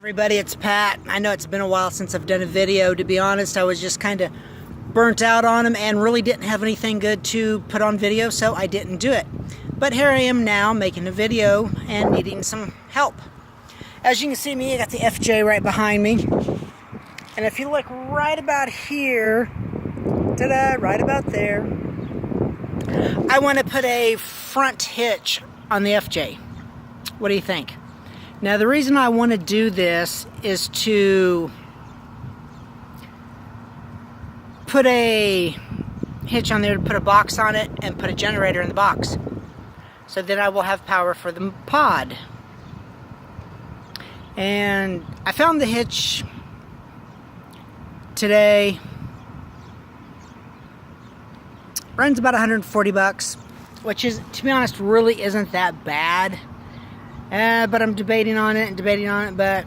Everybody, it's Pat. I know it's been a while since I've done a video. To be honest, I was just kind of burnt out on them and really didn't have anything good to put on video, so I didn't do it. But here I am now making a video and needing some help. As you can see me, I got the FJ right behind me. And if you look right about here, ta-da, right about there, I want to put a front hitch on the FJ. What do you think? Now the reason I want to do this is to put a hitch on there, to put a box on it, and put a generator in the box. So then I will have power for the pod. And I found the hitch today. Runs about 140 bucks, which is, to be honest, really isn't that bad. But I'm debating on it, but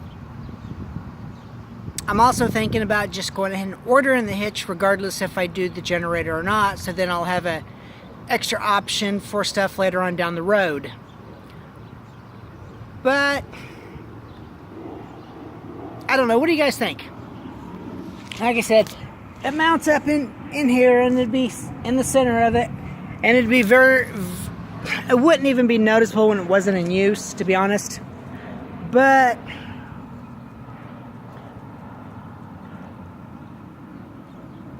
I'm also thinking about just going ahead and ordering the hitch regardless if I do the generator or not, so then I'll have an extra option for stuff later on down the road. But I don't know, what do you guys think? Like I said, it mounts up in here, and it'd be in the center of it, and it'd be it wouldn't even be noticeable when it wasn't in use, to be honest. But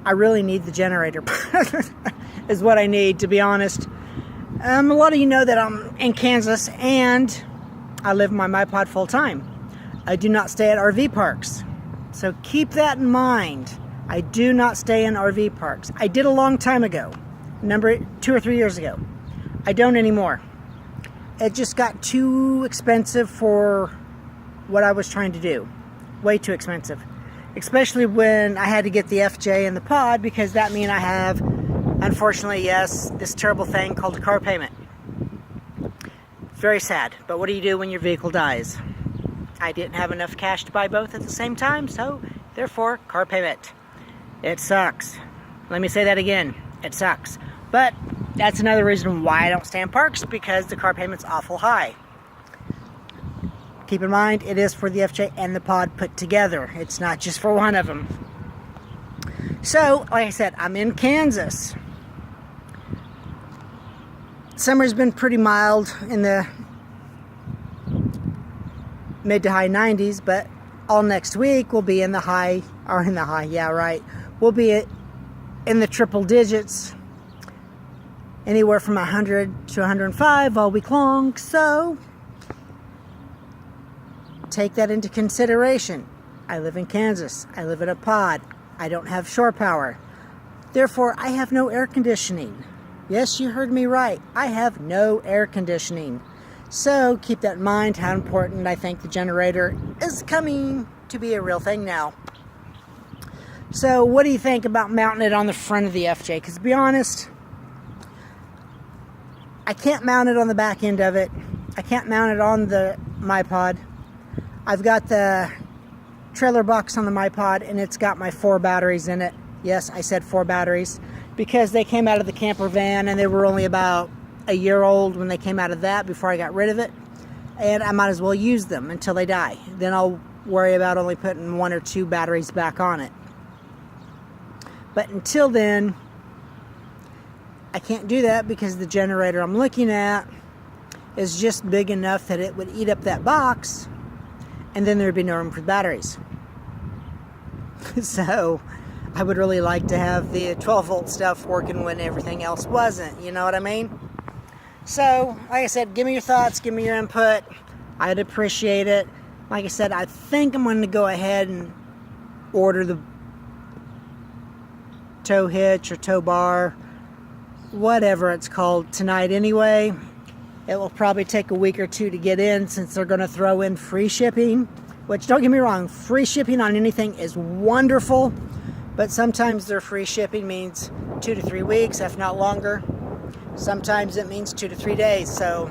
I really need the generator is what I need, to be honest. A lot of you know that I'm in Kansas and I live my MyPod full time. I do not stay at RV parks, so keep that in mind. I do not stay in RV parks. I did a long time ago, 2 or 3 years ago. I don't anymore. It just got too expensive for what I was trying to do. Way too expensive. Especially when I had to get the FJ and the pod, because that means I have, unfortunately, yes, this terrible thing called a car payment. Very sad. But what do you do when your vehicle dies? I didn't have enough cash to buy both at the same time, so therefore, car payment. It sucks. Let me say that again. It sucks. But that's another reason why I don't stay in parks, because the car payment's awful high. Keep in mind, it is for the FJ and the pod put together. It's not just for one of them. So, like I said, I'm in Kansas. Summer's been pretty mild in the mid to high 90s, but all next week we'll be in the high, we'll be in the triple digits. Anywhere from 100 to 105 all week long, so take that into consideration. I live in Kansas. I live in a pod. I don't have shore power. Therefore, I have no air conditioning. Yes, you heard me right. I have no air conditioning. So keep that in mind, how important I think the generator is coming to be a real thing now. So what do you think about mounting it on the front of the FJ? Because to be honest, I can't mount it on the back end of it. I can't mount it on the MyPod. I've got the trailer box on the MyPod, and it's got my 4 batteries in it. Yes, I said 4 batteries, because they came out of the camper van, and they were only about a year old when they came out of that before I got rid of it. And I might as well use them until they die. Then I'll worry about only putting 1 or 2 batteries back on it. But until then, I can't do that, because the generator I'm looking at is just big enough that it would eat up that box, and then there'd be no room for batteries. So I would really like to have the 12 volt stuff working when everything else wasn't, you know what I mean? So, like I said, give me your thoughts, give me your input. I'd appreciate it. Like I said, I think I'm going to go ahead and order the tow hitch or tow bar, whatever it's called, tonight anyway. It will probably take a week or 2 to get in, since they're going to throw in free shipping, which, don't get me wrong, free shipping on anything is wonderful, but sometimes their free shipping means 2 to 3 weeks, if not longer. Sometimes it means 2 to 3 days, so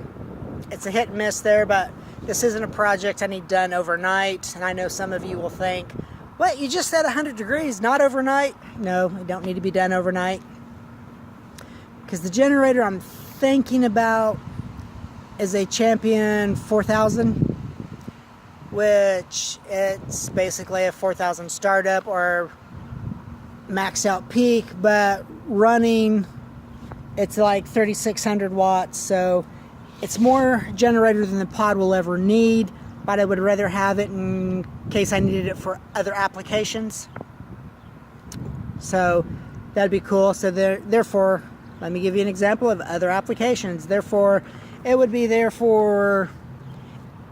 it's a hit and miss there. But this isn't a project I need done overnight, and I know some of you will think, what, you just said 100 degrees, not overnight? No, it don't need to be done overnight. Because the generator I'm thinking about is a Champion 4000, which it's basically a 4,000 startup or maxed out peak, but running it's like 3,600 watts, so it's more generator than the pod will ever need, but I would rather have it in case I needed it for other applications. So that'd be cool. So therefore, let me give you an example of other applications. Therefore, it would be there for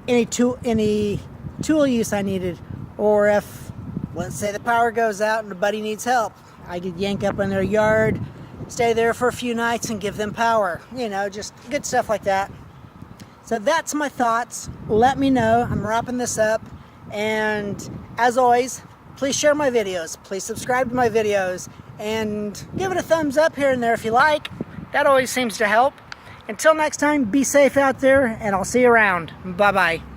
any tool use I needed, or if, let's say, the power goes out and a buddy needs help, I could yank up in their yard, stay there for a few nights and give them power. You know, just good stuff like that. So that's my thoughts. Let me know. I'm wrapping this up. And as always, please share my videos. Please subscribe to my videos. And give it a thumbs up here and there if you like. That always seems to help. Until next time, be safe out there, and I'll see you around. Bye-bye.